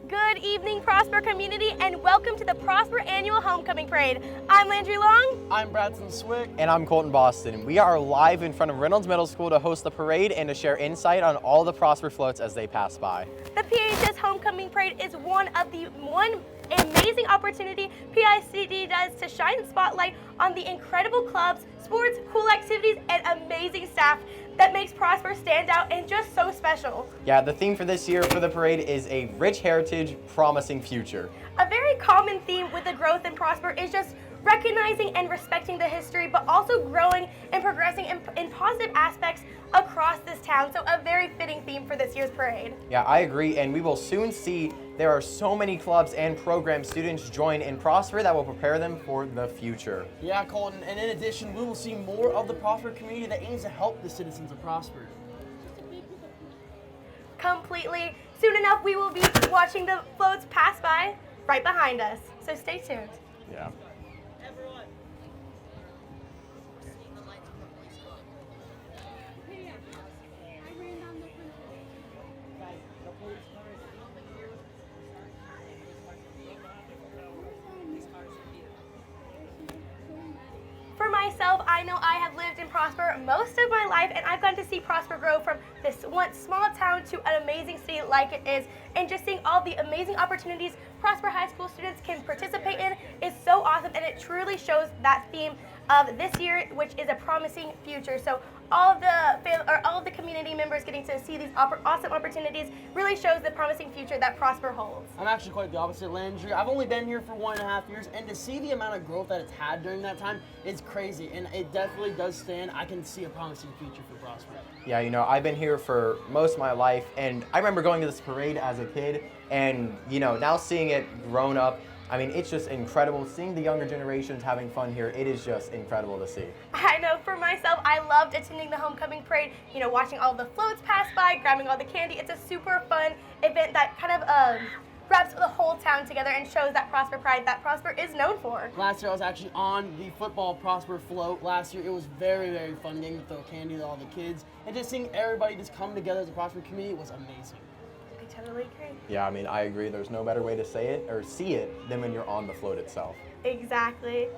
Good evening, Prosper community, and welcome to the Prosper Annual Homecoming Parade. I'm Landry Long. I'm Bradson Swick. And I'm Colton Boston. We are live in front of Reynolds Middle School to host the parade and to share insight on all the Prosper floats as they pass by. The PHS Homecoming Parade is one amazing opportunity PICD does to shine the spotlight on the incredible clubs, sports, cool activities, and amazing staff that makes Prosper stand out and just so special. Yeah, the theme for this year for the parade is a rich heritage, promising future. A very common theme with the growth in Prosper is just recognizing and respecting the history, but also growing and progressing in positive aspects across this town. So a very fitting theme for this year's parade. Yeah, I agree, and we will soon see there are so many clubs and programs students join in Prosper that will prepare them for the future. Yeah, Colton, and in addition, we will see more of the Prosper community that aims to help the citizens of Prosper. Completely. Soon enough, we will be watching the floats pass by right behind us. So stay tuned. Yeah. For myself, I know I have lived in Prosper most of my life, and I've gotten to see Prosper grow from this once small town to an amazing city like it is, and just seeing all the amazing opportunities Prosper High School students can participate in is so awesome, and it truly shows that theme of this year, which is a promising future. So all of the community members getting to see these awesome opportunities really shows the promising future that Prosper holds. I'm actually quite the opposite, Landry. I've only been here for 1.5 years, and to see the amount of growth that it's had during that time is crazy, and it definitely does stand. I can see a promising future for Prosper. Yeah, you know, I've been here for most of my life, and I remember going to this parade as a kid, and, you know, now seeing it grown up, I mean, it's just incredible. Seeing the younger generations having fun here, it is just incredible to see. I know for myself, I loved attending the homecoming parade, you know, watching all the floats pass by, grabbing all the candy. It's a super fun event that kind of wraps the whole town together and shows that Prosper pride that Prosper is known for. Last year I was actually on the football Prosper float. Last year it was very, very fun getting to throw candy to all the kids, and just seeing everybody just come together as a Prosper community was amazing. I totally agree. Yeah, I mean, I agree. There's no better way to say it or see it than when you're on the float itself. Exactly.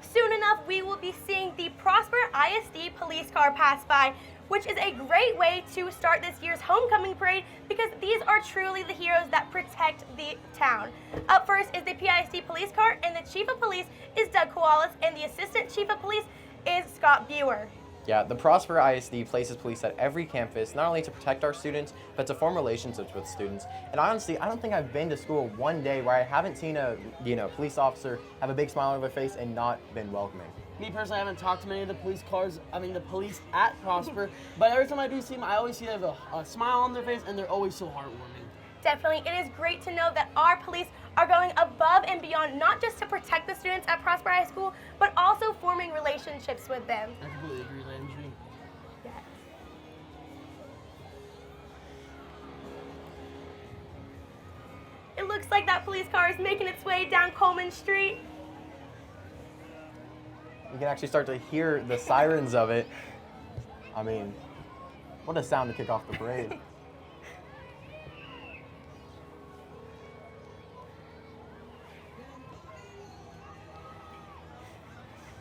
Soon enough, we will be seeing the Prosper ISD police car pass by, which is a great way to start this year's homecoming parade because these are truly the heroes that protect the town. Up first is the PISD police car, and the chief of police is Doug Koalas, and the assistant chief of police is Scott Buer. Yeah, the Prosper ISD places police at every campus, not only to protect our students, but to form relationships with students. And honestly, I don't think I've been to school one day where I haven't seen a police officer have a big smile on their face and not been welcoming. Me personally, I haven't talked to many of the the police at Prosper, but every time I do see them, I always see they have a smile on their face, and they're always so heartwarming. Definitely, it is great to know that our police are going above and beyond, not just to protect the students at Prosper High School, but also forming relationships with them. I completely agree, Landry. Yes. It looks like that police car is making its way down Coleman Street. You can actually start to hear the sirens of it. I mean, what a sound to kick off the parade.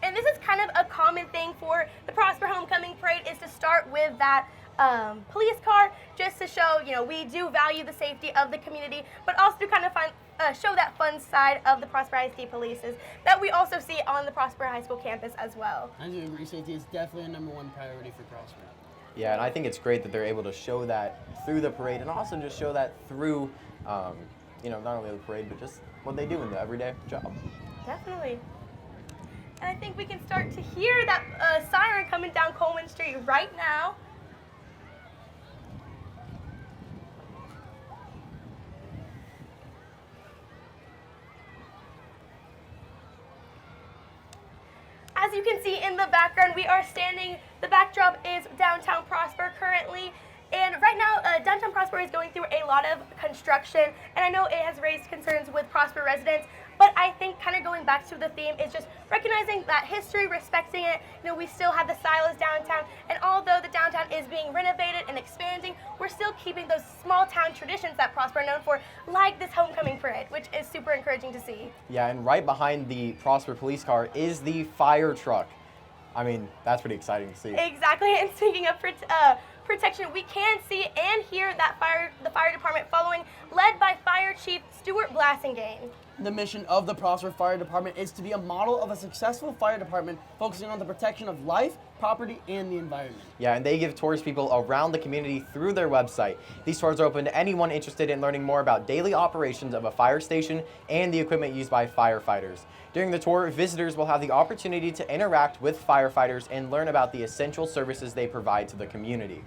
And this is kind of a common thing for the Prosper Homecoming Parade, is to start with that police car, just to show, you know, we do value the safety of the community, but also to kind of show that fun side of the Prosper ISD polices that we also see on the Prosper High School campus as well. I do agree, safety is definitely a #1 priority for Prosper. Yeah, and I think it's great that they're able to show that through the parade, and also just show that through, not only the parade, but just what they do in the everyday job. Definitely. And I think we can start to hear that siren coming down Coleman Street right now. As you can see in the background, we are standing, the backdrop is downtown Prosper currently, and right now downtown Prosper is going through a lot of construction, and I know it has raised concerns with Prosper residents, But I think kind of going back to the theme is just recognizing that history, respecting it. You know, we still have the silos downtown, and although the downtown is being renovated and expanding, we're still keeping those small town traditions that Prosper are known for, like this homecoming parade, which is super encouraging to see. Yeah, and right behind the Prosper police car is the fire truck. I mean, that's pretty exciting to see. Exactly, and speaking of protection, we can see and hear that the fire department following, led by Fire Chief Stuart Blassingame. The mission of the Prosper Fire Department is to be a model of a successful fire department focusing on the protection of life, property, and the environment. Yeah, and they give tours people around the community through their website. These tours are open to anyone interested in learning more about daily operations of a fire station and the equipment used by firefighters. During the tour, visitors will have the opportunity to interact with firefighters and learn about the essential services they provide to the community.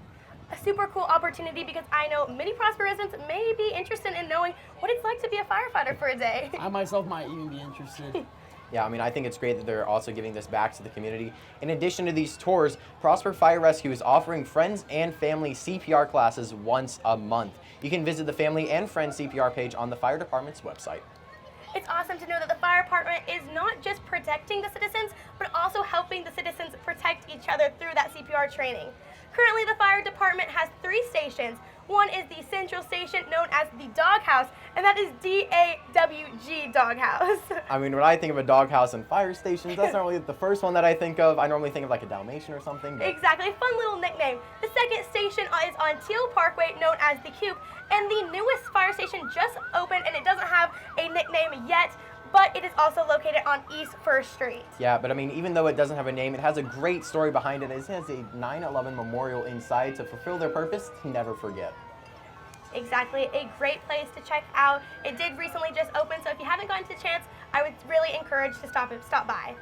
A super cool opportunity because I know many Prosper residents may be interested in knowing what it's like to be a firefighter for a day. I myself might even be interested. Yeah, I mean, I think it's great that they're also giving this back to the community. In addition to these tours, Prosper Fire Rescue is offering friends and family CPR classes once a month. You can visit the Family and Friends CPR page on the fire department's website. It's awesome to know that the fire department is not just protecting the citizens, but also helping the citizens protect each other through that CPR training. Currently, the fire department has 3 stations. One is the central station known as the Doghouse, and that is DAWG Doghouse. I mean, when I think of a doghouse and fire stations, that's not really the first one that I think of. I normally think of like a Dalmatian or something. But... Exactly, fun little nickname. The second station is on Teal Parkway, known as the Coop, and the newest fire station just opened, and it doesn't have a nickname yet, but it is also located on East 1st Street. Yeah, but I mean, even though it doesn't have a name, it has a great story behind it. It has a 9/11 memorial inside to fulfill their purpose to never forget. Exactly, a great place to check out. It did recently just open, so if you haven't gotten a chance, I would really encourage to stop by.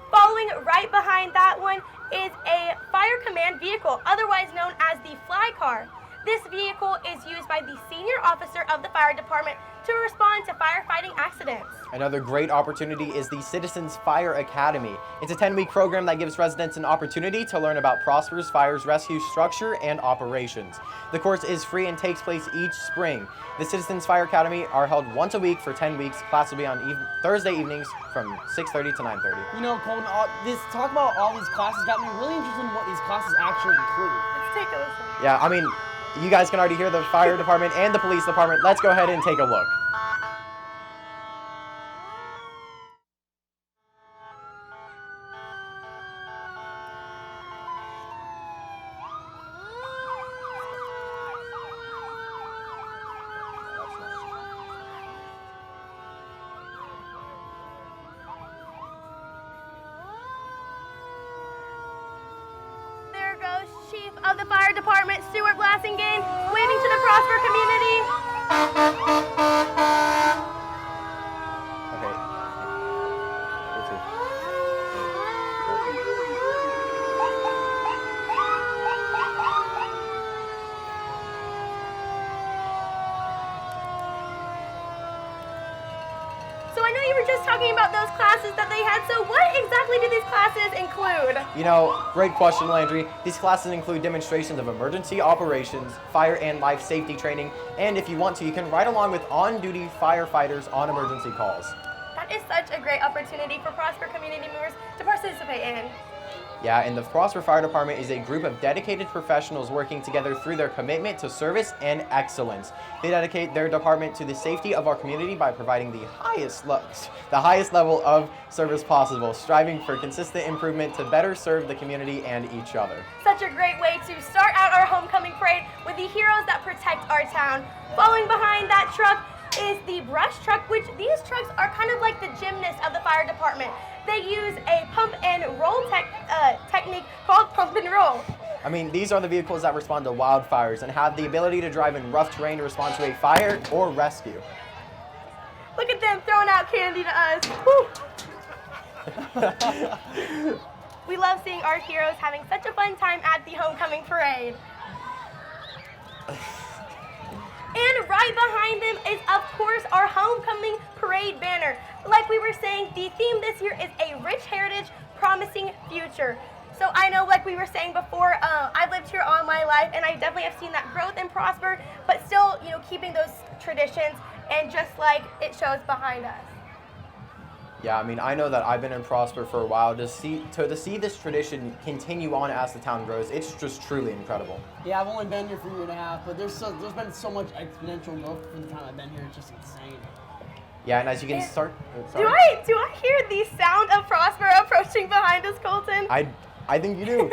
Following right behind that one is a fire command vehicle, otherwise known as the fly car. This vehicle is used by the senior officer of the fire department to respond to firefighting accidents. Another great opportunity is the Citizens Fire Academy. It's a 10-week program that gives residents an opportunity to learn about Prosper's Fire's rescue structure and operations. The course is free and takes place each spring. The Citizens Fire Academy are held once a week for 10 weeks. Class will be on Thursday evenings from 6:30 to 9:30. You know, Colton, this talk about all these classes got me really interested in what these classes actually include. Let's take a listen. Yeah, I mean, you guys can already hear the fire department and the police department. Let's go ahead and take a look. There goes Chief of the Fire Department, Stuart Blassingame, waving to the Prosper community. Okay. So I know you were just talking about those classes that they had, so what exactly do these classes include? You know, great question, Landry. These classes include demonstrations of emergency operations, fire and life safety training, and if you want to, you can ride along with on-duty firefighters on emergency calls. That is such a great opportunity for Prosper community members to participate in. Yeah, and the Prosper Fire Department is a group of dedicated professionals working together through their commitment to service and excellence. They dedicate their department to the safety of our community by providing the highest level of service possible, striving for consistent improvement to better serve the community and each other. Such a great way to start out our homecoming parade with the heroes that protect our town. Following behind that truck is the brush truck, which these trucks are kind of like the gymnasts of the fire department. They use a pump and roll technique called pump and roll. I mean, these are the vehicles that respond to wildfires and have the ability to drive in rough terrain to respond to a fire or rescue. Look at them throwing out candy to us. Woo. We love seeing our heroes having such a fun time at the homecoming parade. And right behind them is, of course, our homecoming parade banner. Like we were saying, the theme this year is a rich heritage, promising future. So I know, like we were saying before, I've lived here all my life, and I definitely have seen that growth and prosper, but still, you know, keeping those traditions and just like it shows behind us. Yeah, I mean, I know that I've been in Prosper for a while. To see this tradition continue on as the town grows, it's just truly incredible. Yeah, I've only been here for a year and a half, but there's been so much exponential growth for the time I've been here. It's just insane. Yeah, and as you can start. Do I hear the sound of Prosper approaching behind us, Colton? I think you do.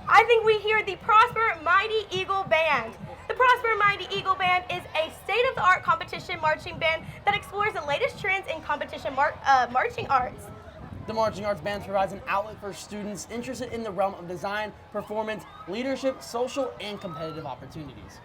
I think we hear the Prosper Mighty Eagle Band. The Prosper Mighty Eagle Band is a state-of-the-art competition marching band that explores the latest trends in competition marching arts. The Marching Arts Band provides an outlet for students interested in the realm of design, performance, leadership, social, and competitive opportunities.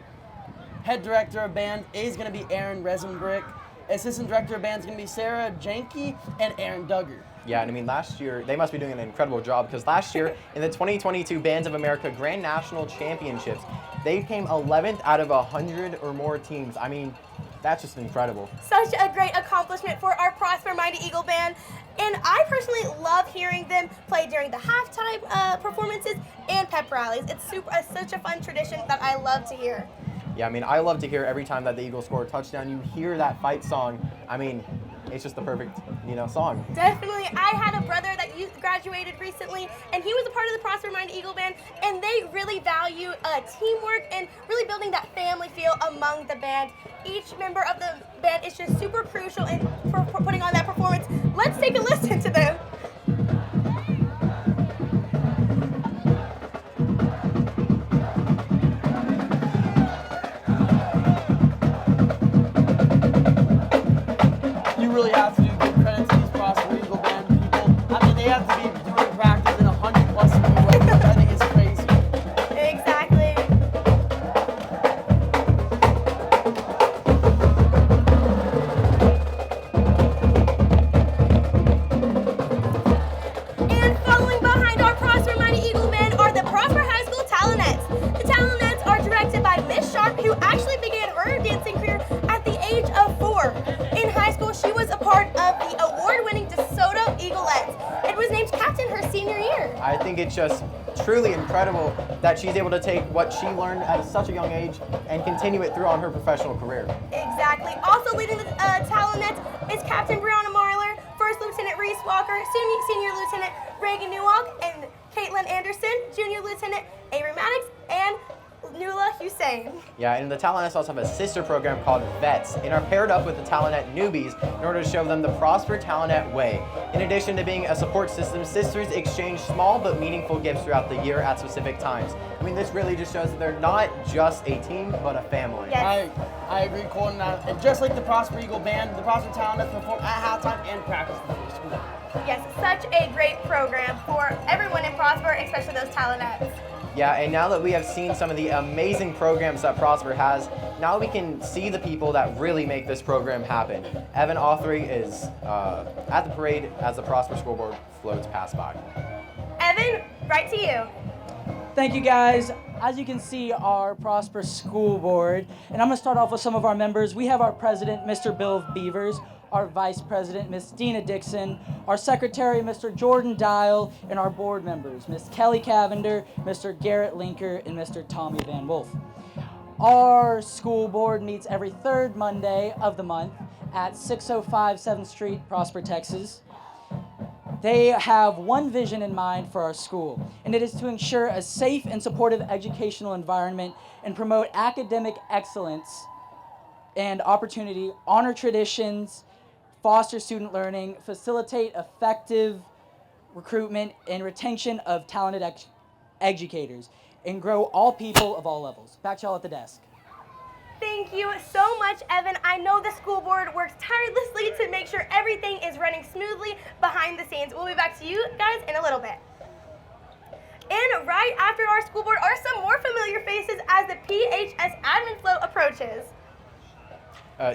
Head director of band is going to be Aaron Resenbrick. Assistant director of band is going to be Sarah Janke and Aaron Duggar. Yeah, and I mean, last year, they must be doing an incredible job because last year in the 2022 Bands of America Grand National Championships, they came 11th out of 100 or more teams. I mean, that's just incredible. Such a great accomplishment for our Prosper Mighty Eagle Band. And I personally love hearing them play during the halftime performances and pep rallies. It's such a fun tradition that I love to hear. Yeah, I mean, I love to hear every time that the Eagles score a touchdown, you hear that fight song. I mean, it's just the perfect, song. Definitely. I had a brother that graduated recently, and he was a part of the Prosper Mighty Eagle Band, and they really value teamwork and really building that family feel among the band. Each member of the band is just super crucial for putting on that performance. Let's take a listen to them. You really have to give credit to these Prosper Eagle Band people. I mean, they have to be doing practice in 100 plus degree weather, which I think is crazy. Exactly. And following behind our Prosper Mighty Eagle Band are the Prosper High School Talonets. The Talonets are directed by Miss Sharp, who actually began her dancing career at the age of 4. In high school, she was a part of the award-winning DeSoto Eaglettes and was named captain her senior year. I think it's just truly incredible that she's able to take what she learned at such a young age and continue it through on her professional career. Exactly. Also leading the Talonets is Captain Brianna Marler, First Lieutenant Reese Walker, Senior Lieutenant Reagan Newalk, and Caitlin Anderson, Junior Lieutenant Avery Maddox, and Nula Hussein. Yeah, and the Talonets also have a sister program called VETS and are paired up with the Talonet newbies in order to show them the Prosper Talonet way. In addition to being a support system, sisters exchange small but meaningful gifts throughout the year at specific times. I mean, this really just shows that they're not just a team, but a family. Yes. I agree, Colton. And just like the Prosper Eagle Band, the Prosper Talonets perform at halftime and practice before school. Yes, such a great program for everyone in Prosper, especially those Talonets. Yeah, and now that we have seen some of the amazing programs that Prosper has, now we can see the people that really make this program happen. Evan Authrey is at the parade as the Prosper School Board floats past by. Evan, right to you. Thank you, guys. As you can see, our Prosper School Board, and I'm going to start off with some of our members. We have our president, Mr. Bill Beavers, our vice president, Miss Dina Dixon, our secretary, Mr. Jordan Dial, and our board members, Miss Kelly Cavender, Mr. Garrett Linker, and Mr. Tommy Van Wolf. Our school board meets every third Monday of the month at 605 7th Street, Prosper, Texas. They have one vision in mind for our school, and it is to ensure a safe and supportive educational environment and promote academic excellence and opportunity, honor traditions, foster student learning, facilitate effective recruitment and retention of talented educators, and grow all people of all levels. Back to y'all at the desk. Thank you so much, Evan. I know the school board works tirelessly to make sure everything is running smoothly behind the scenes. We'll be back to you guys in a little bit. And right after our school board are some more familiar faces as the PHS admin float approaches.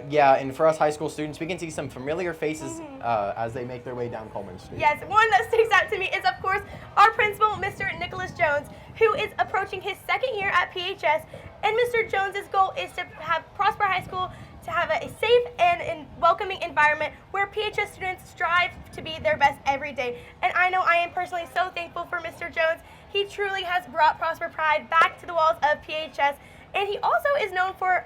Yeah, and for us high school students, we can see some familiar faces as they make their way down Coleman Street. Yes, one that sticks out to me is, of course, our principal, Mr. Nicholas Jones, who is approaching his second year at PHS. And Mr. Jones's goal is to have Prosper High School to have a safe and welcoming environment where PHS students strive to be their best every day. And I know I am personally so thankful for Mr. Jones. He truly has brought Prosper pride back to the walls of PHS. And he also is known for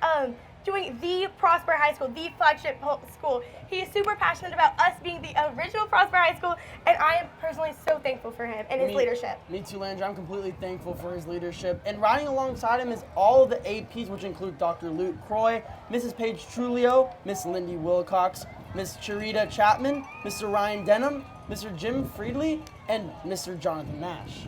doing the Prosper High School, the flagship school. He is super passionate about us being the original Prosper High School, and I am personally so thankful for him and his leadership. Me too, Landry. I'm completely thankful for his leadership. And riding alongside him is all of the APs, which include Dr. Luke Croy, Mrs. Paige Trulio, Miss Lindy Wilcox, Miss Charita Chapman, Mr. Ryan Denham, Mr. Jim Friedley, and Mr. Jonathan Nash.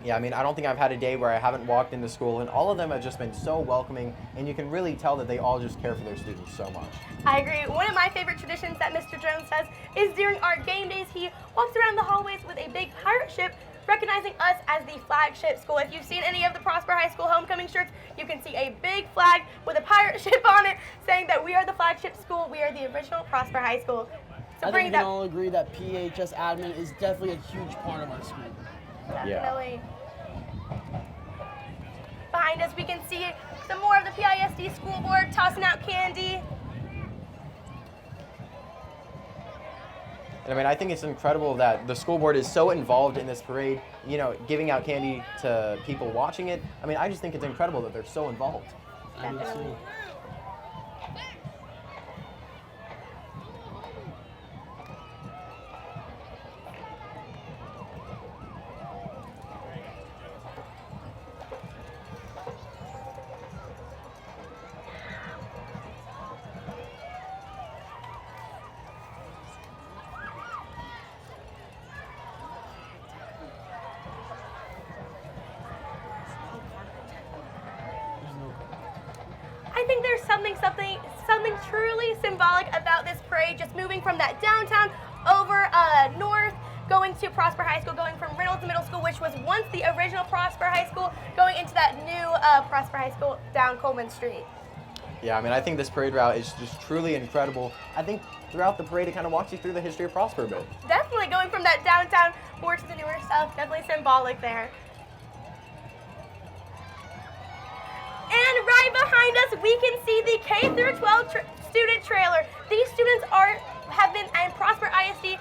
Yeah, I mean, I don't think I've had a day where I haven't walked into school, and all of them have just been so welcoming, and you can really tell that they all just care for their students so much. I agree. One of my favorite traditions that Mr. Jones does is during our game days, he walks around the hallways with a big pirate ship, recognizing us as the flagship school. If you've seen any of the Prosper High School homecoming shirts, you can see a big flag with a pirate ship on it saying that we are the flagship school, we are the original Prosper High School. So I think we can all agree that PHS admin is definitely a huge part of our school. Definitely. Behind us, we can see some more of the PISD school board tossing out candy. And I mean, I think it's incredible that the school board is so involved in this parade, you know, giving out candy to people watching it. I mean, I just think it's incredible that they're so involved. I do too. I think there's something truly symbolic about this parade, just moving from that downtown over north, going to Prosper High School, going from Reynolds Middle School, which was once the original Prosper High School, going into that new Prosper High School down Coleman Street. Yeah, I mean, I think this parade route is just truly incredible. I think throughout the parade, it kind of walks you through the history of Prosper a bit. Definitely going from that downtown more to the newer stuff, definitely symbolic there. And right behind us, we can see the K through 12 student trailer. These students have been in Prosper ISD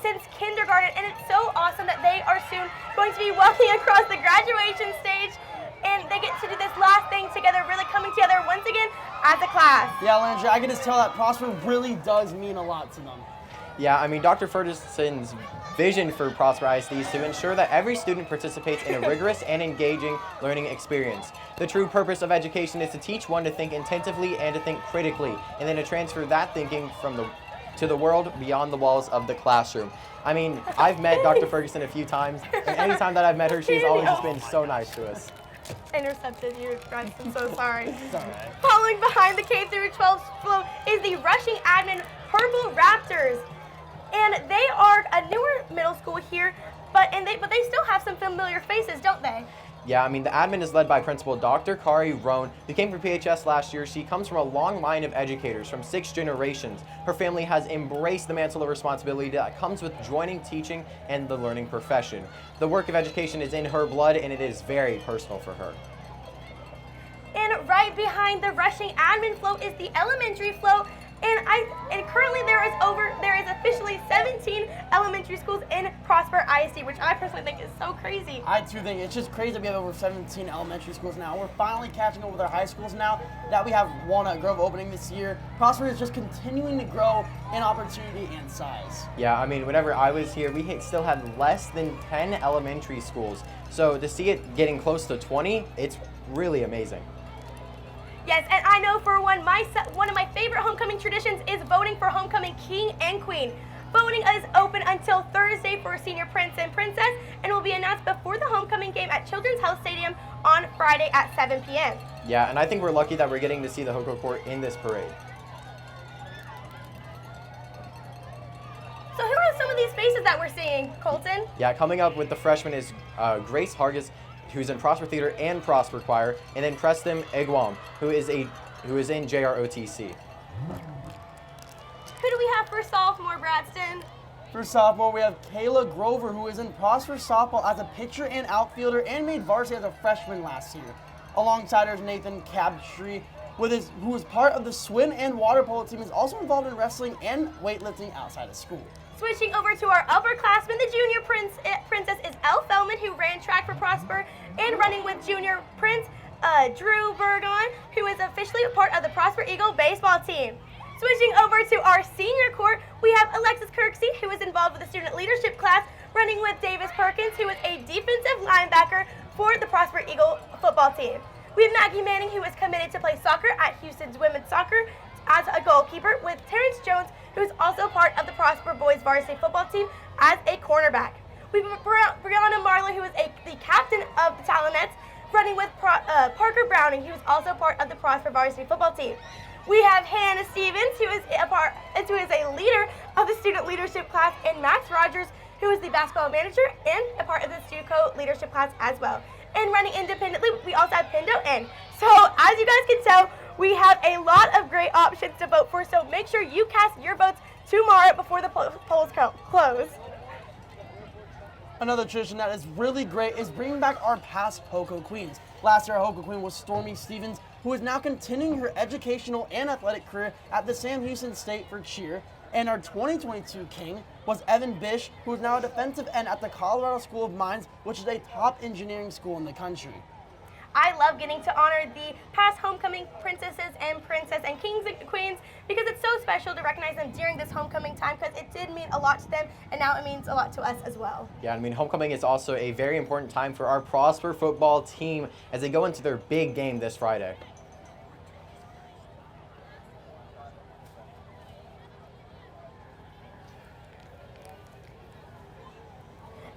since kindergarten, and it's so awesome that they are soon going to be walking across the graduation stage, and they get to do this last thing together, really coming together once again as a class. Yeah, Landry, I can just tell that Prosper really does mean a lot to them. Yeah, I mean, Dr. Ferguson's vision for Prosper ISD is to ensure that every student participates in a rigorous and engaging learning experience. The true purpose of education is to teach one to think intensively and to think critically, and then to transfer that thinking to the world beyond the walls of the classroom. I mean, I've met Dr. Ferguson a few times, and anytime that I've met her, she's always just been so nice to us. Intercepted you, guys. I'm so sorry. It's all right. Following behind the K through 12 float is the rushing admin Purple Raptors. And they are a newer middle school here, but they still have some familiar faces, don't they? Yeah, I mean, the admin is led by Principal Dr. Kari Roan, who came from PHS last year. She comes from a long line of educators from 6 generations. Her family has embraced the mantle of responsibility that comes with joining teaching and the learning profession. The work of education is in her blood, and it is very personal for her. And right behind the rushing admin float is the elementary float. And currently there is officially 17 elementary schools in Prosper ISD, which I personally think is so crazy. I too think it's just crazy that we have over 17 elementary schools now. We're finally catching up with our high schools now that we have Walnut Grove opening this year. Prosper is just continuing to grow in opportunity and size. Yeah, I mean, whenever I was here, we still had less than 10 elementary schools. So to see it getting close to 20, it's really amazing. Yes, and I know for one of my favorite homecoming traditions is voting for homecoming king and queen. Voting is open until Thursday for senior prince and princess, and will be announced before the homecoming game at Children's Health Stadium on Friday at 7 p.m. Yeah, and I think we're lucky that we're getting to see the Hoko Court in this parade. So who are some of these faces that we're seeing, Colton? Yeah, coming up with the freshman is Grace Hargis, who's in Prosper Theater and Prosper Choir, and then Preston Egwam, who is in JROTC. Who do we have for sophomore, Bradston? For sophomore, we have Kayla Grover, who is in Prosper softball as a pitcher and outfielder and made varsity as a freshman last year. Alongside her is Nathan Cabtree, who was part of the swim and water polo team, is also involved in wrestling and weightlifting outside of school. Switching over to our upperclassmen, the junior princess is Elle Feldman, who ran track for Prosper, and running with junior prince Drew Burgon, who is officially a part of the Prosper Eagle baseball team. Switching over to our senior court, we have Alexis Kirksey, who is involved with the student leadership class, running with Davis Perkins, who is a defensive linebacker for the Prosper Eagle football team. We have Maggie Manning, who is committed to play soccer at Houston's women's soccer as a goalkeeper, with Terrence Jones, who is also part of the Prosper boys varsity football team as a cornerback. We have Brianna Marley, who is the captain of the Talonets, running with Parker Browning, who is also part of the Prosper varsity football team. We have Hannah Stevens, who is a leader of the student leadership class, and Max Rogers, who is the basketball manager and a part of the Stuco leadership class as well. And running independently, we also have Pindo N. So as you guys can tell, we have a lot of great options to vote for, so make sure you cast your votes tomorrow before the polls close. Another tradition that is really great is bringing back our past Hoco Queens. Last year, our Hoco Queen was Stormy Stevens, who is now continuing her educational and athletic career at the Sam Houston State for cheer. And our 2022 king was Evan Bish, who is now a defensive end at the Colorado School of Mines, which is a top engineering school in the country. I love getting to honor the past homecoming princesses and kings and queens because it's so special to recognize them during this homecoming time, because it did mean a lot to them and now it means a lot to us as well. Yeah, I mean, homecoming is also a very important time for our Prosper football team as they go into their big game this Friday.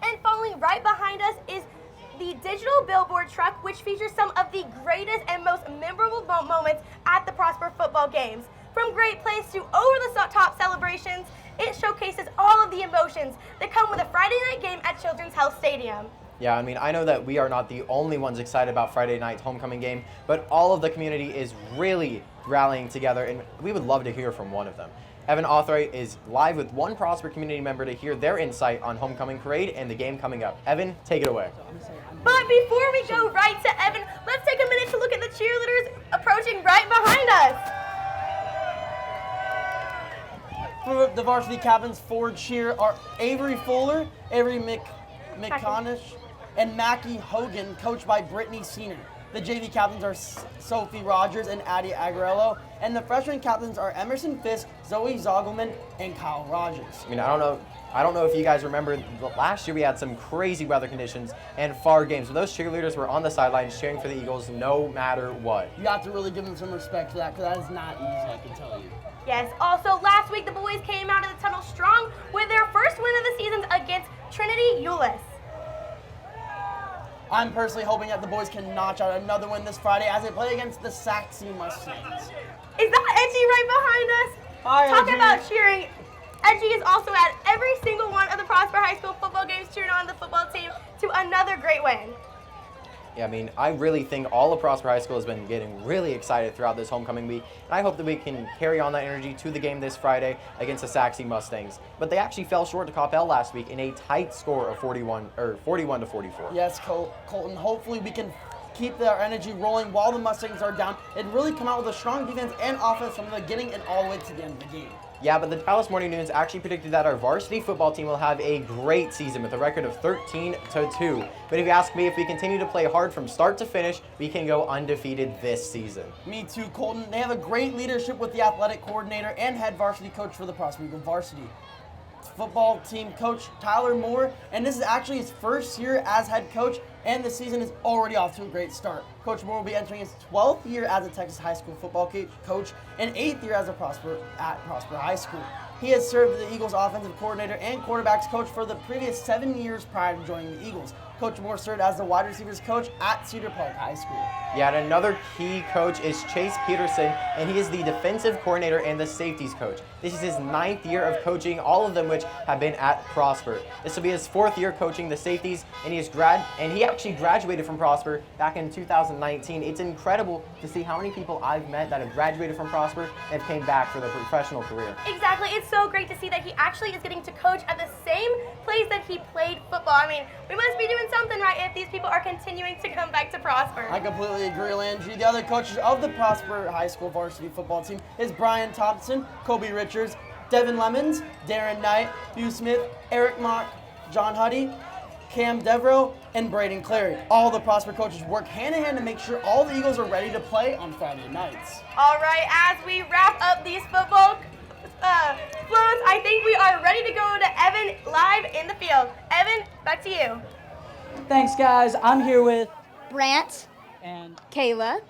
And following right behind us is the digital billboard truck, which features some of the greatest and most memorable moments at the Prosper football games. From great plays to over-the-top celebrations, it showcases all of the emotions that come with a Friday night game at Children's Health Stadium. Yeah, I mean, I know that we are not the only ones excited about Friday night's homecoming game, but all of the community is really rallying together, and we would love to hear from one of them. Evan Authray is live with one Prosper community member to hear their insight on homecoming parade and the game coming up. Evan, take it away. But before we go right to Evan, let's take a minute to look at the cheerleaders approaching right behind us. For the varsity captains for cheer are Avery Fuller, Avery McConish, and Mackie Hogan, coached by Brittany Senior. The JV captains are Sophie Rogers and Addie Agarello, and the freshman captains are Emerson Fisk, Zoe Zogelman, and Kyle Rogers. I mean, I don't know if you guys remember, last year we had some crazy weather conditions and far games, but those cheerleaders were on the sidelines cheering for the Eagles no matter what. You have to really give them some respect for that, because that is not easy, I can tell you. Yes, also last week the boys came out of the tunnel strong with their first win of the season against Trinity Euless. I'm personally hoping that the boys can notch out another win this Friday as they play against the Saxy Mustangs. Is that Edgy right behind us? Hi, Talk Edgy. about cheering. Edgy is also at every single one of the Prosper High School football games, cheering on the football team to another great win. Yeah, I mean, I really think all of Prosper High School has been getting really excited throughout this homecoming week, and I hope that we can carry on that energy to the game this Friday against the Saxy Mustangs. But they actually fell short to Coppell last week in a tight score of 41 to 44. Yes, Colton. Hopefully we can keep their energy rolling while the Mustangs are down and really come out with a strong defense and offense from the beginning and all the way to the end of the game. Yeah, but the Dallas Morning News actually predicted that our varsity football team will have a great season with a record of 13-2. But if you ask me, if we continue to play hard from start to finish, we can go undefeated this season. Me too, Colton. They have a great leadership with the athletic coordinator and head varsity coach for the Prosper Eagle varsity football team, Coach Tyler Moore, and this is actually his first year as head coach, and the season is already off to a great start. Coach Moore will be entering his 12th year as a Texas high school football coach and 8th year as a Prosper High School. He has served as the Eagles offensive coordinator and quarterbacks coach for the previous 7 years prior to joining the Eagles. Coach Moore served as the wide receivers coach at Cedar Park High School. Yeah, and another key coach is Chase Peterson, and he is the defensive coordinator and the safeties coach. This is his 9th year of coaching, all of them which have been at Prosper. This will be his 4th year coaching the safeties, and he actually graduated from Prosper back in 2019. It's incredible to see how many people I've met that have graduated from Prosper and came back for their professional career. Exactly. It's so great to see that he actually is getting to coach at the same place that he played football. I mean, we must be doing something right if these people are continuing to come back to Prosper. I completely agree, Landry. The other coaches of the Prosper High School varsity football team is Brian Thompson, Kobe Richards, Devin Lemons, Darren Knight, Hugh Smith, Eric Mock, John Huddy, Cam Devereaux, and Braden Clary. All the Prosper coaches work hand in hand to make sure all the Eagles are ready to play on Friday nights. All right, as we wrap up these football floats, I think we are ready to go to Evan live in the field. Evan, back to you. Thanks, guys. I'm here with Brant, and Kayla.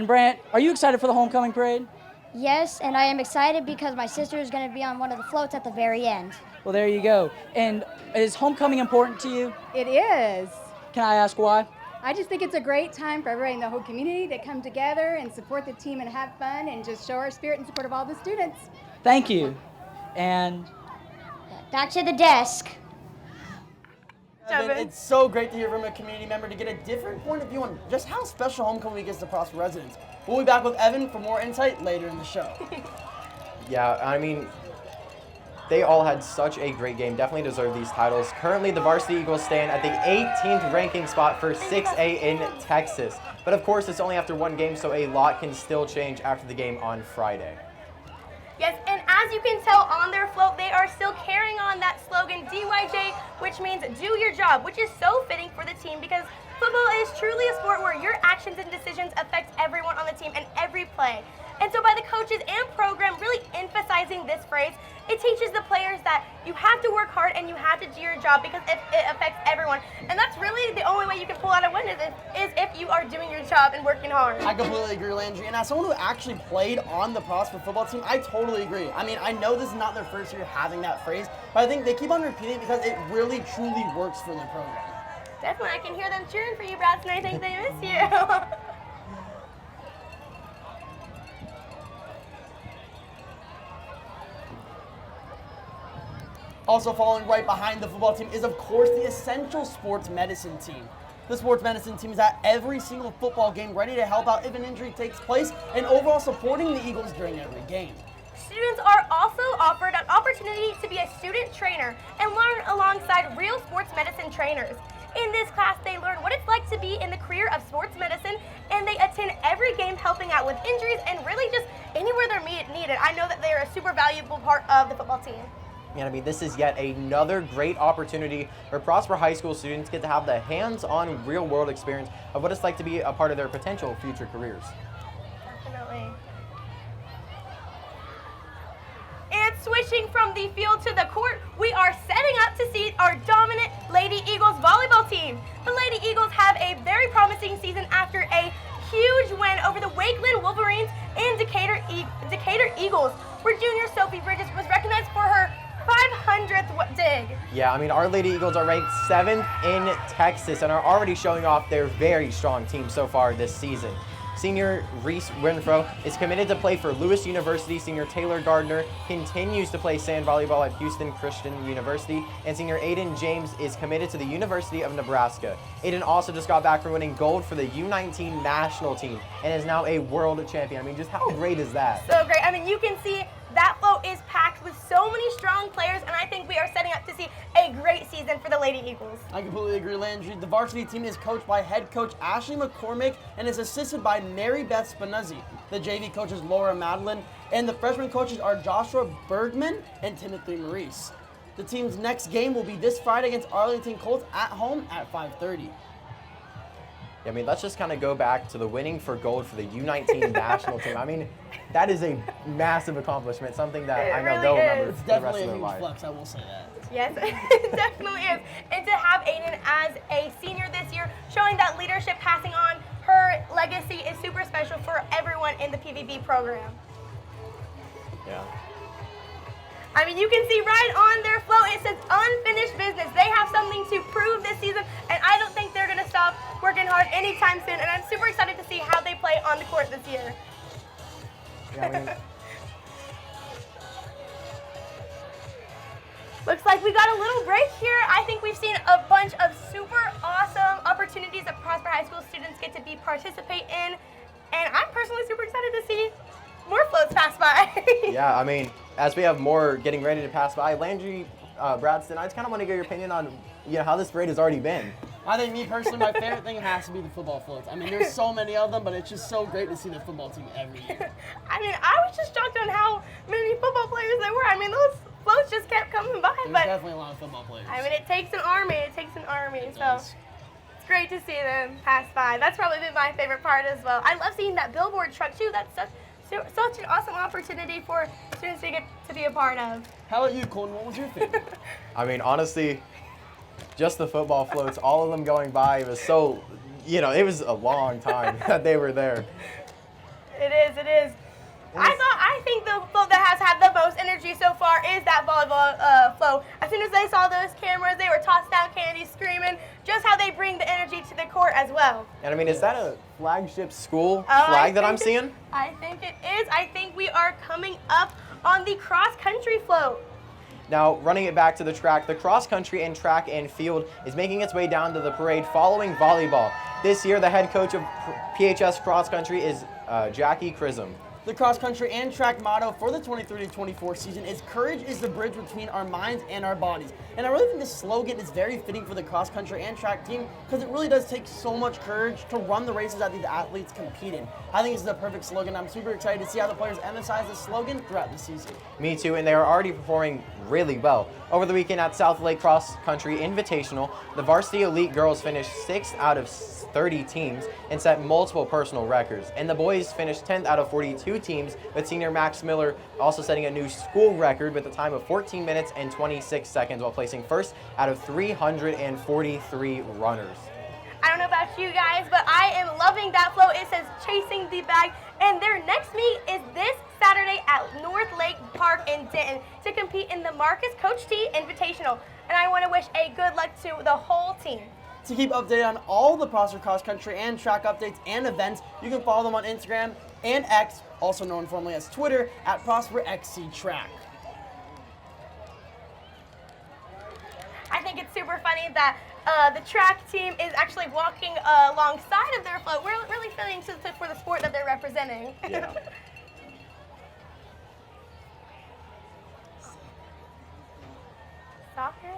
Brant. Are you excited for the homecoming parade? Yes, and I am excited because my sister is going to be on one of the floats at the very end. Well, there you go. And is homecoming important to you? It is. Can I ask why? I just think it's a great time for everybody in the whole community to come together and support the team and have fun and just show our spirit in support of all the students. Thank you. And Back to the desk. Evan, it's so great to hear from a community member to get a different point of view on just how special homecoming week is to Prosper residents. We'll be back with Evan for more insight later in the show. Yeah, I mean, they all had such a great game. Definitely deserve these titles. Currently, the varsity Eagles stand at the 18th ranking spot for 6A in Texas. But of course, it's only after one game, so a lot can still change after the game on Friday. Yes, and as you can tell on their float, they are still carrying on that slogan, DYJ, which means do your job, which is so fitting for the team because football is truly a sport where your actions and decisions affect everyone on the team and every play. And so by the coaches and program really emphasizing this phrase, it teaches the players that you have to work hard and you have to do your job because it affects everyone. And that's really the only way you can pull out a win is if you are doing your job and working hard. I completely agree, Landry. And as someone who actually played on the Prosper football team, I totally agree. I mean, I know this is not their first year having that phrase, but I think they keep on repeating it because it really, truly works for their program. Definitely, I can hear them cheering for you, Brads, and I think they miss you. Also following right behind the football team is, of course, the essential sports medicine team. The sports medicine team is at every single football game ready to help out if an injury takes place and overall supporting the Eagles during every game. Students are also offered an opportunity to be a student trainer and learn alongside real sports medicine trainers. In this class, they learn what it's like to be in the career of sports medicine, and they attend every game helping out with injuries and really just anywhere they're needed. I know that they are a super valuable part of the football team. And I mean, this is yet another great opportunity where Prosper High School students get to have the hands-on real-world experience of what it's like to be a part of their potential future careers. Definitely. And switching from the field to the court, we are setting up to see our dominant Lady Eagles volleyball team. The Lady Eagles have a very promising season after a huge win over the Wakeland Wolverines and Decatur Eagles, where junior Sophie Bridges was recognized for her 500th dig. Yeah, I mean, our Lady Eagles are ranked 7th in Texas and are already showing off their very strong team so far this season. Senior Reese Renfro is committed to play for Lewis University. Senior Taylor Gardner continues to play sand volleyball at Houston Christian University. And senior Aiden James is committed to the University of Nebraska. Aiden also just got back from winning gold for the U19 national team and is now a world champion. I mean, just how great is that? So great. I mean, you can see that float is packed with so many strong players, and I think we are setting up to see a great season for the Lady Eagles. I completely agree, Landry. The varsity team is coached by head coach Ashley McCormick and is assisted by Mary Beth Spinuzzi. The JV coach is Laura Madeline, and the freshman coaches are Joshua Bergman and Timothy Maurice. The team's next game will be this Friday against Arlington Colts at home at 5:30. I mean, let's just kind of go back to the winning for gold for the U19 national team. I mean, that is a massive accomplishment, something that I know really they'll is. remember It's for the rest definitely of a their huge life. flex, I will say that. Yes, it definitely is. And to have Aiden as a senior this year, showing that leadership, passing on her legacy is super special for everyone in the PVB program. Yeah. I mean, you can see right on their float, it says unfinished business. They have something to prove this season, and I don't think they're going to stop working hard anytime soon. And I'm super excited to see how they play on the court this year. Yeah, I mean, Looks like we got a little break here. I think we've seen a bunch of super awesome opportunities that Prosper High School students get to participate in. And I'm personally super excited to see more floats pass by. yeah, I mean, as we have more getting ready to pass by, Landry, Bradston, I just kind of want to get your opinion on how this parade has already been. I think me personally, my favorite thing has to be the football floats. I mean, there's so many of them, but it's just so great to see the football team every year. I mean, I was just shocked on how many football players there were. I mean, those floats just kept coming by. There's But definitely a lot of football players. I mean, it takes an army. It takes an army. It So does. it's great to see them pass by. That's probably been my favorite part as well. I love seeing that billboard truck too. That's such an awesome opportunity for students to get to be a part of. How about you, Colton? What was your favorite? I mean, honestly, just the football floats, all of them going by, it was so, it was a long time that they were there. It is. I think the float that has had the most energy so far is that volleyball float. As soon as they saw those cameras, they were tossing down candy, screaming, just how they bring the energy to the court as well. And I mean, is that a flagship school I flag that I'm think seeing? I think it is. I think we are coming up on the cross-country float. Now, running it back to the track, the cross country and track and field is making its way down to the parade following volleyball. This year, the head coach of PHS cross country is Jackie Chisholm. The cross country and track motto for the 23-24 season is "Courage is the bridge between our minds and our bodies." And I really think this slogan is very fitting for the cross country and track team because it really does take so much courage to run the races that these athletes compete in. I think this is a perfect slogan. I'm super excited to see how the players emphasize this slogan throughout the season. Me too, and they are already performing really well. Over the weekend at South Lake Cross Country Invitational, the varsity elite girls finished 6th out of 30 teams and set multiple personal records. And the boys finished 10th out of 42 teams, with senior Max Miller also setting a new school record with a time of 14 minutes and 26 seconds while placing first out of 343 runners. I don't know about you guys, but I am loving that float. It says "Chasing the Bag," and their next meet is this Saturday at North Lake Park in Denton to compete in the Marcus Coach T Invitational. And I want to wish a good luck to the whole team. To keep updated on all the Prosper cross country and track updates and events, you can follow them on Instagram and X, also known formerly as Twitter, at ProsperXCTrack. I think it's super funny that the track team is actually walking alongside of their float. We're really feeling for the sport that they're representing. Yeah. Soccer.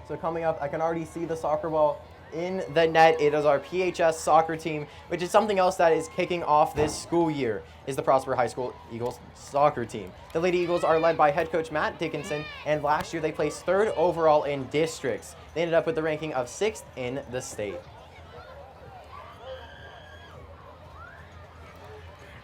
So coming up, I can already see the soccer ball in the net. It is our PHS soccer team, which is something else that is kicking off this school year, is the Prosper High School Eagles soccer team. The Lady Eagles are led by head coach Matt Dickinson, and last year they placed 3rd overall in districts. They ended up with the ranking of 6th in the state.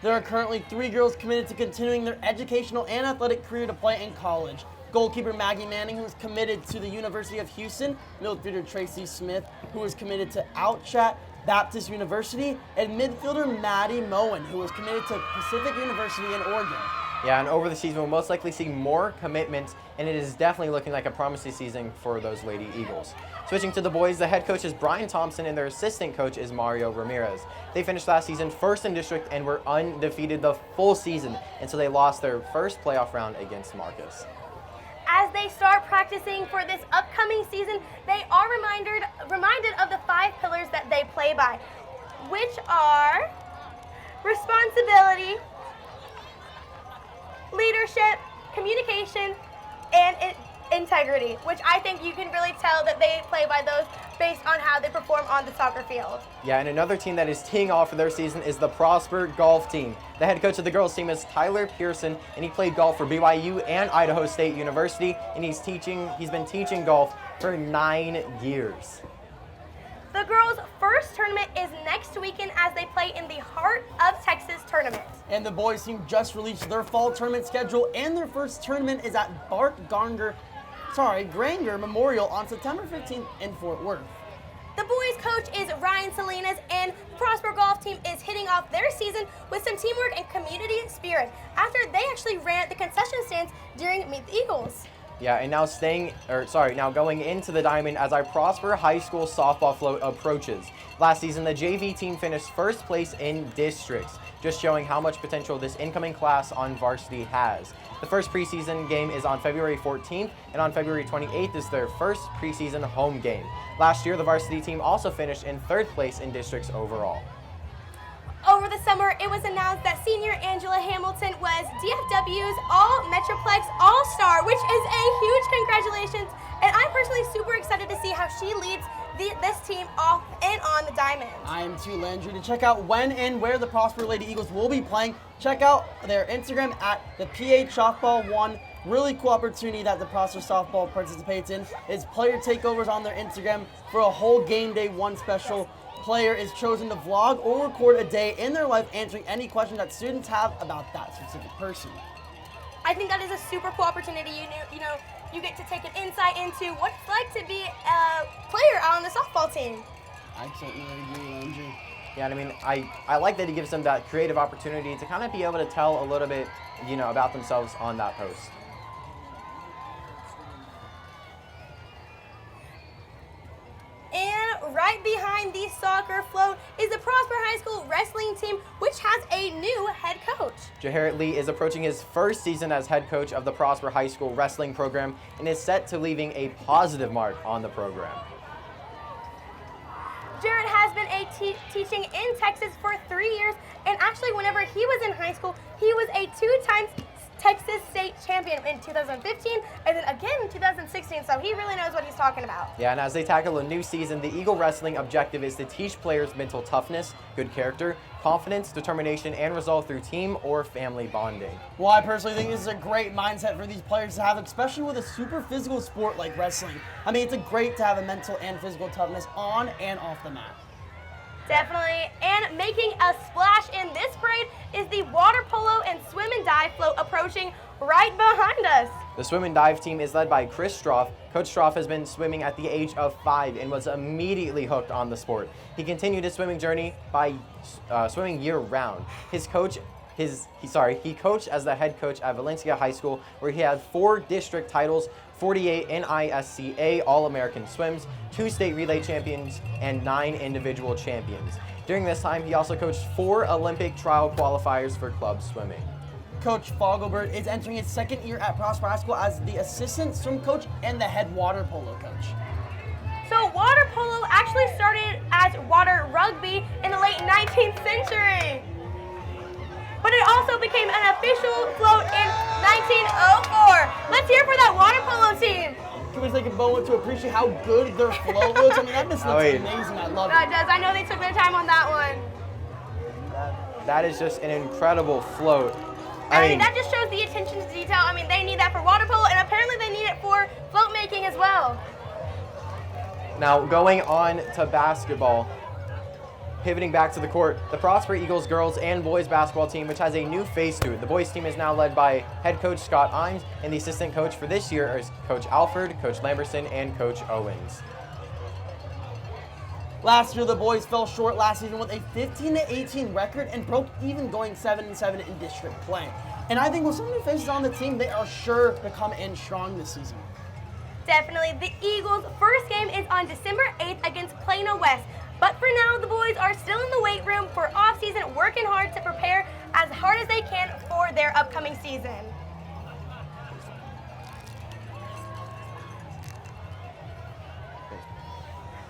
There are currently 3 girls committed to continuing their educational and athletic career to play in college. Goalkeeper Maggie Manning, who is committed to the University of Houston, midfielder Tracy Smith, who is committed to Outchat Baptist University, and midfielder Maddie Moen, who is committed to Pacific University in Oregon. Yeah, and over the season, we'll most likely see more commitments, and it is definitely looking like a promising season for those Lady Eagles. Switching to the boys, the head coach is Brian Thompson, and their assistant coach is Mario Ramirez. They finished last season 1st in district and were undefeated the full season until they lost their first playoff round against Marcus. As they start practicing for this upcoming season, they are reminded of the 5 pillars that they play by, which are responsibility, leadership, communication, and integrity, which I think you can really tell that they play by those based on how they perform on the soccer field. Yeah, and another team that is teeing off for their season is the Prosper golf team. The head coach of the girls team is Tyler Pearson, and he played golf for BYU and Idaho State University, and he's been teaching golf for 9 years. The girls' first tournament is next weekend as they play in the Heart of Texas tournament. And the boys team just released their fall tournament schedule, and their first tournament is at Granger Memorial on September 15th in Fort Worth. The boys' coach is Ryan Salinas, and the Prosper golf team is hitting off their season with some teamwork and community spirit after they actually ran at the concession stands during Meet the Eagles. Yeah, and now going into the diamond as our Prosper High School softball float approaches. Last season, the JV team finished 1st place in districts, just showing how much potential this incoming class on varsity has. The first preseason game is on February 14th, and on February 28th is their first preseason home game. Last year, the varsity team also finished in 3rd place in districts overall. Over the summer, it was announced that senior Angela Hamilton was DFW's All-Metroplex All-Star, which is a huge congratulations, and I'm personally super excited to see how she leads this team off and on the diamond. I am too, Landry. To check out when and where the Prosper Lady Eagles will be playing, check out their Instagram at the PH Softball 1. Really cool opportunity that the Prosper Softball participates in is player takeovers on their Instagram for a whole game day. One special player is chosen to vlog or record a day in their life answering any questions that students have about that specific person. I think that is a super cool opportunity. You get to take an insight into what it's like to be a player on the softball team. I certainly agree, Landry. Yeah, and I mean, I like that he gives them that creative opportunity to kind of be able to tell a little bit, about themselves on that post. And right behind the soccer float is the Prosper High School wrestling team, which has a new head coach. Jaharet Lee is approaching his first season as head coach of the Prosper High School wrestling program and is set to leaving a positive mark on the program. Jared has been teaching in Texas for 3 years, and actually whenever he was in high school, he was a 2-time Texas state champion in 2015 and then again in 2016, so he really knows what he's talking about. Yeah, and as they tackle a new season, the Eagle Wrestling objective is to teach players mental toughness, good character, confidence, determination, and resolve through team or family bonding. Well, I personally think this is a great mindset for these players to have, especially with a super physical sport like wrestling. I mean, it's great to have a mental and physical toughness on and off the mat. Definitely, and making a splash in this parade is the water polo and swim and dive float approaching right behind us. The swim and dive team is led by Chris Stroff. Coach Stroff has been swimming at the age of 5 and was immediately hooked on the sport. He continued his swimming journey by swimming year-round. He coached as the head coach at Valencia High School, where he had 4 district titles, 48 NISCA All-American swims, 2 state relay champions, and 9 individual champions. During this time, he also coached 4 Olympic trial qualifiers for club swimming. Coach Fogelberg is entering his second year at Prosper High School as the assistant swim coach and the head water polo coach. So water polo actually started as water rugby in the late 19th century. But it also became an official float in 1904. Let's hear for that water polo team. Can we take a moment to appreciate how good their float looks? I mean, that just looks amazing. I love That it. does. I know they took their time on that one. That is just an incredible float. I mean, that just shows the attention to detail. I mean, they need that for water polo, and apparently they need it for float making as well. Now, going on to basketball, pivoting back to the court, the Prosper Eagles girls and boys basketball team, which has a new face to it. The boys team is now led by head coach Scott Imes, and the assistant coach for this year is Coach Alford, Coach Lamberson, and Coach Owens. Last year, the boys fell short last season with a 15-18 record and broke even going 7-7 in district play. And I think with some new faces on the team, they are sure to come in strong this season. Definitely. The Eagles' first game is on December 8th against Plano West. But for now, the boys are still in the weight room for off-season, working hard to prepare as hard as they can for their upcoming season.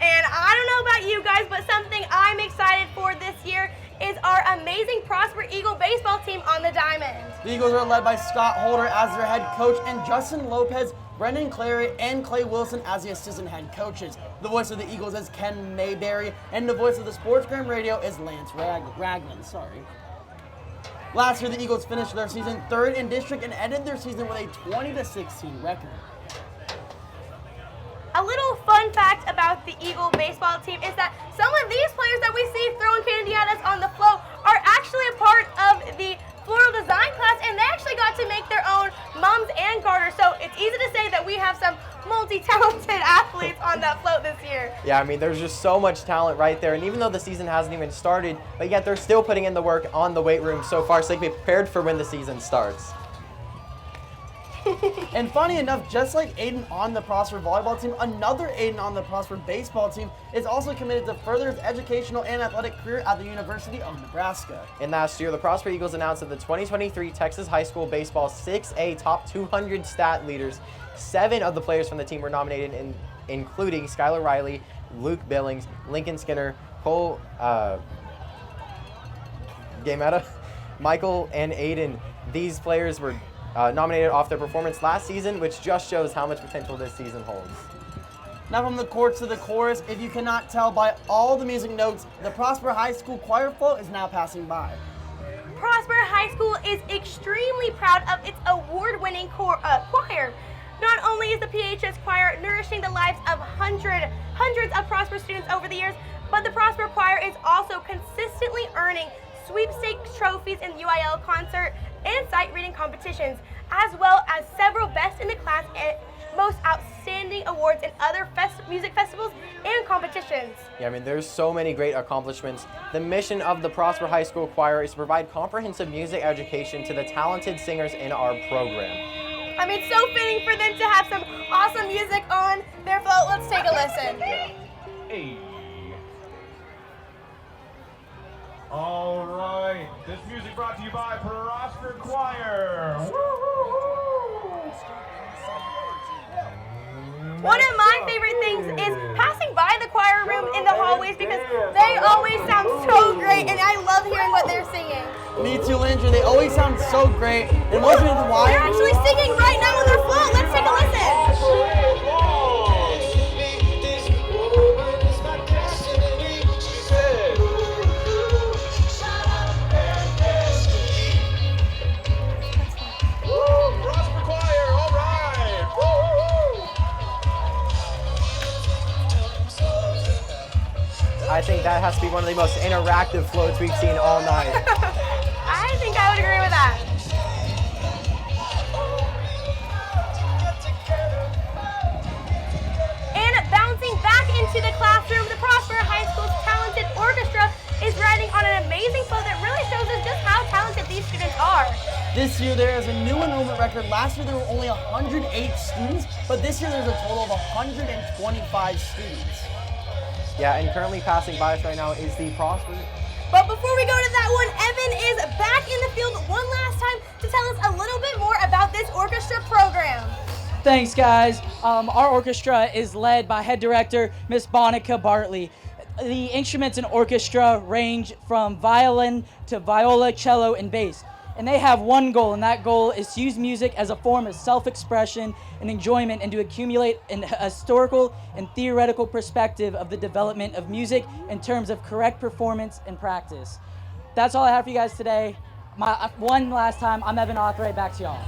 And I don't know about you guys, but something I'm excited for this year is our amazing Prosper Eagle baseball team on the diamond. The Eagles are led by Scott Holder as their head coach and Justin Lopez, Brendan Clary, and Clay Wilson as the assistant head coaches. The voice of the Eagles is Ken Mayberry, and the voice of the Sportsgram Radio is Lance Ragland. Last year, the Eagles finished their season 3rd in district and ended their season with a 20-16 record. A little fun fact about the Eagle baseball team is that some of these players that we see throwing candy at us on the float are actually a part of the floral design class, and they actually got to make their own mums and garters. So it's easy to say that we have some multi-talented athletes on that float this year. Yeah, I mean, there's just so much talent right there. And even though the season hasn't even started, but yet they're still putting in the work on the weight room so far so they can be prepared for when the season starts. And funny enough, just like Aiden on the Prosper volleyball team, another Aiden on the Prosper baseball team is also committed to further his educational and athletic career at the University of Nebraska. And last year, the Prosper Eagles announced that the 2023 Texas High School Baseball 6A Top 200 stat leaders, 7 of the players from the team were nominated, including Skylar Riley, Luke Billings, Lincoln Skinner, Cole Gametta, Michael, and Aiden. These players were nominated off their performance last season, which just shows how much potential this season holds. Now from the chorus to the chorus, if you cannot tell by all the music notes, the Prosper High School choir float is now passing by. Prosper High School is extremely proud of its award-winning choir. Not only is the PHS choir nourishing the lives of hundreds of Prosper students over the years, but the Prosper choir is also consistently earning sweepstakes trophies in UIL concert and sight reading competitions, as well as several best in the class and most outstanding awards in other music festivals and competitions. Yeah, I mean, there's so many great accomplishments. The mission of the Prosper High School Choir is to provide comprehensive music education to the talented singers in our program. I mean, it's so fitting for them to have some awesome music on their float. Let's take a listen. Hey. All right, this music brought to you by Prosper Choir. One of my favorite things is passing by the choir room in the hallways because they always sound so great and I love hearing what they're singing. Me too, Landry. They always sound so great. And what's the reason why? They're actually singing right now on their float. Let's take a listen. I think that has to be one of the most interactive floats we've seen all night. I think I would agree with that. And bouncing back into the classroom, the Prosper High School's talented orchestra is riding on an amazing float that really shows us just how talented these students are. This year there is a new enrollment record. Last year there were only 108 students, but this year there's a total of 125 students. Yeah, and currently passing by us right now is the Prosper. But before we go to that one, Evan is back in the field one last time to tell us a little bit more about this orchestra program. Thanks, guys. Our orchestra is led by head director, Miss Bonica Bartley. The instruments in orchestra range from violin to viola, cello, and bass. And they have one goal, and that goal is to use music as a form of self-expression and enjoyment and to accumulate an historical and theoretical perspective of the development of music in terms of correct performance and practice. That's all I have for you guys today. One last time, I'm Evan Othray, back to y'all.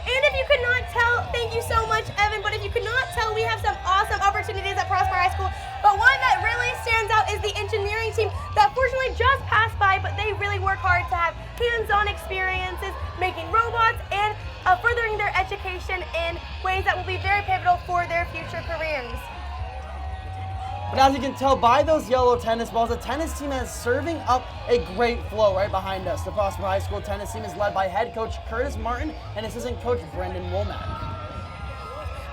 And if you could not tell, thank you so much, Evan, but if you could not tell, we have some awesome opportunities at Prosper High School. But one that really stands out is the engineering team that fortunately just passed by, but they really work hard to have hands-on experiences, making robots, and furthering their education in ways that will be very pivotal for their future careers. But as you can tell by those yellow tennis balls, the tennis team is serving up a great flow right behind us. The Prosper High School tennis team is led by head coach Curtis Martin and assistant coach Brendan Womack.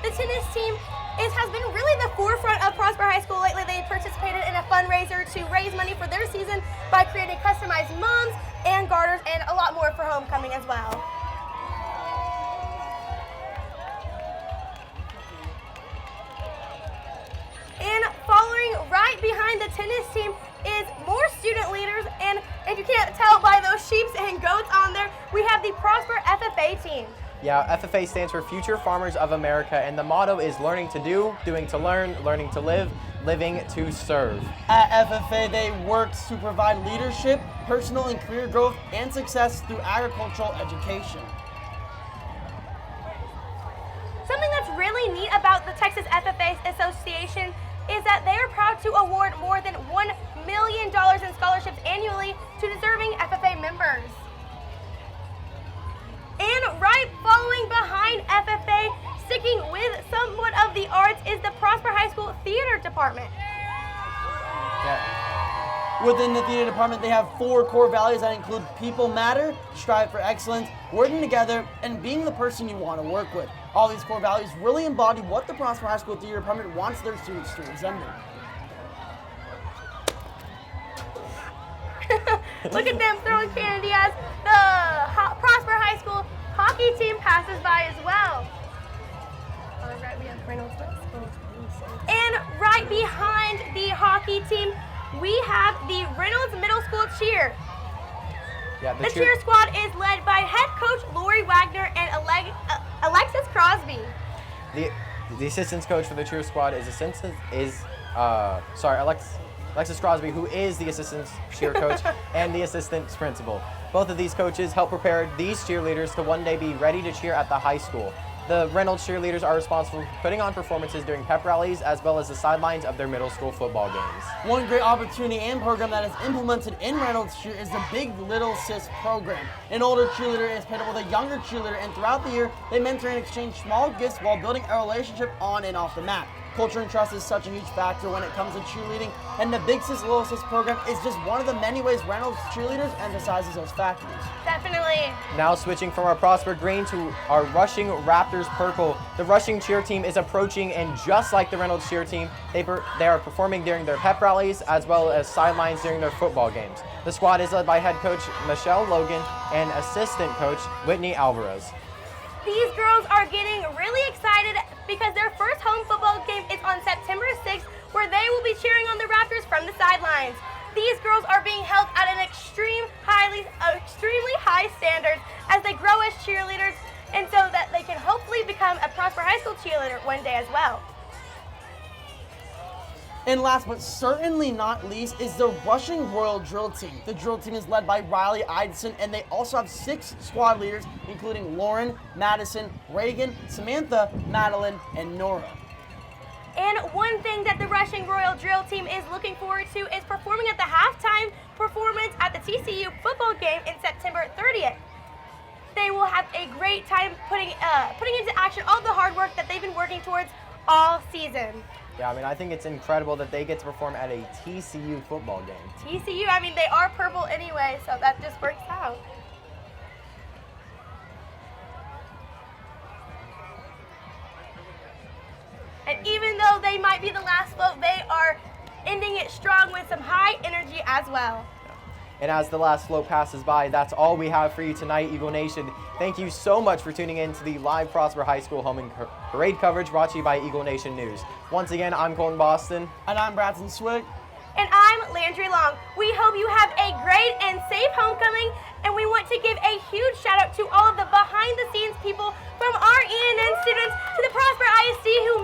The tennis team has been really the forefront of Prosper High School lately. They participated in a fundraiser to raise money for their season by creating customized moms and garters and a lot more for homecoming as well. And following right behind the tennis team is more student leaders, and if you can't tell by those sheeps and goats on there, we have the Prosper FFA team. Yeah, FFA stands for Future Farmers of America, and the motto is learning to do, doing to learn, learning to live, living to serve. At FFA, they work to provide leadership, personal and career growth, and success through agricultural education. Something that's really neat about the Texas FFA Association is that they are proud to award more than $1 million in scholarships annually to deserving FFA members. And right following behind FFA, sticking with somewhat of the arts, is the Prosper High School Theater Department. Yeah. Within the theater department, they have 4 core values that include people matter, strive for excellence, working together, and being the person you want to work with. All these core values really embody what the Prosper High School Theater Department wants their students to resemble. Look at them throwing candy as the Prosper High School hockey team passes by as well. And right behind the hockey team, we have the Reynolds Middle School cheer. Yeah, The cheer squad is led by head coach Lori Wagner and Alexis Crosby. The The assistant coach for the cheer squad is Alexis Crosby, who is the assistant cheer coach and the assistant principal. Both of these coaches help prepare these cheerleaders to one day be ready to cheer at the high school. The Reynolds cheerleaders are responsible for putting on performances during pep rallies as well as the sidelines of their middle school football games. One great opportunity and program that is implemented in Reynolds Cheer is the Big Little Sis program. An older cheerleader is paired up with a younger cheerleader, and throughout the year, they mentor and exchange small gifts while building a relationship on and off the mat. Culture and trust is such a huge factor when it comes to cheerleading, and the Big Sis Little Sis program is just one of the many ways Reynolds cheerleaders emphasizes those factors. Definitely. Now switching from our Prosper Green to our Rushing Raptors Purple. The Rushing cheer team is approaching, and just like the Reynolds cheer team, they are performing during their pep rallies as well as sidelines during their football games. The squad is led by head coach Michelle Logan and assistant coach Whitney Alvarez. These girls are getting really excited because their first home football game is on September 6th, where they will be cheering on the Raptors from the sidelines. These girls are being held at an extremely high standard as they grow as cheerleaders, and so that they can hopefully become a Prosper High School cheerleader one day as well. And last but certainly not least is the Rushing Royal Drill Team. The drill team is led by Riley Ideson, and they also have 6 squad leaders, including Lauren, Madison, Reagan, Samantha, Madeline, and Nora. And one thing that the Rushing Royal Drill Team is looking forward to is performing at the halftime performance at the TCU football game in September 30th. They will have a great time putting into action all the hard work that they've been working towards all season. Yeah, I mean, I think it's incredible that they get to perform at a TCU football game. TCU, I mean, they are purple anyway, so that just works out. And even though they might be the last float, they are ending it strong with some high energy as well. And as the last float passes by, that's all we have for you tonight, Eagle Nation. Thank you so much for tuning in to the live Prosper High School Homecoming Parade coverage brought to you by Eagle Nation News. Once again, I'm Colton Boston. And I'm Bradson Swick. And I'm Landry Long. We hope you have a great and safe homecoming, and we want to give a huge shout out to all of the behind the scenes people from our ENN students to the Prosper ISD who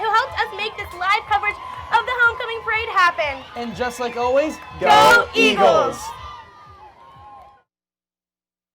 helped us make this live coverage of the homecoming parade happen. And just like always, Go Eagles!